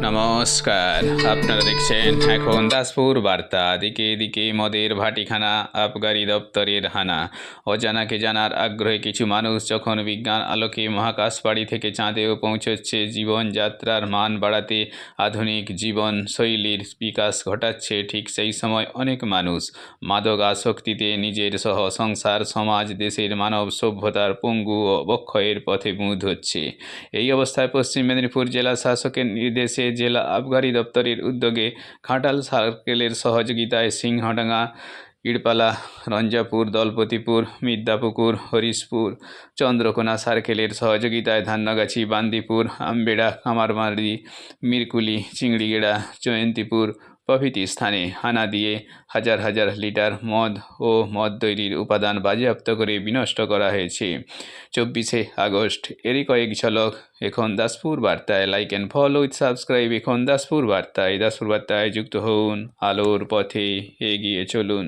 নমস্কার। আপনারা দেখছেন এখন দাসপুর বার্তা। দিকে দিকে মদের ভাটিখানা, আবগারি দপ্তরের হানা। অজানাকে জানার আগ্রহে কিছু মানুষ যখন বিজ্ঞান আলোকে মহাকাশ বাড়ি থেকে চাঁদেও পৌঁছচ্ছে, জীবনযাত্রার মান বাড়াতে আধুনিক জীবনশৈলীর বিকাশ ঘটাচ্ছে, ঠিক সেই সময় অনেক মানুষ মাদক আসক্তিতে নিজের সহ সংসার, সমাজ, দেশের মানব সভ্যতার পঙ্গু ও অবক্ষয়ের পথে মুখ হচ্ছে। এই অবস্থায় পশ্চিম মেদিনীপুর জেলা শাসকের নির্দেশে জেলা আবগারি দপ্তরের উদ্যোগে ঘাটাল সার্কেলের সহযোগিতায় সিংহডাঙ্গা, ইড়পালা, রঞ্জাপুর, দলপতিপুর, মিদ্যাপুকুর, হরিশপুর, চন্দ্রকোনা সার্কেলের সহযোগিতায় ধান্যগাছি, বান্দিপুর, আমবেড়া, কামারমারি, মিরকুলি, চিংড়িগেড়া, জয়ন্তীপুর প্রভৃতি স্থানে হানা দিয়ে হাজার হাজার লিটার মদ ও মদ তৈরির উপাদান বাজেয়াপ্ত করে বিনষ্ট করা হয়েছে। 24শে আগস্ট এরই কয়েক ঝলক এখন দাসপুর বার্তায়। Like and follow with subscribe এখন দাসপুর বার্তায়। দাসপুর বার্তায় যুক্ত হন, আলোর পথে এগিয়ে চলুন।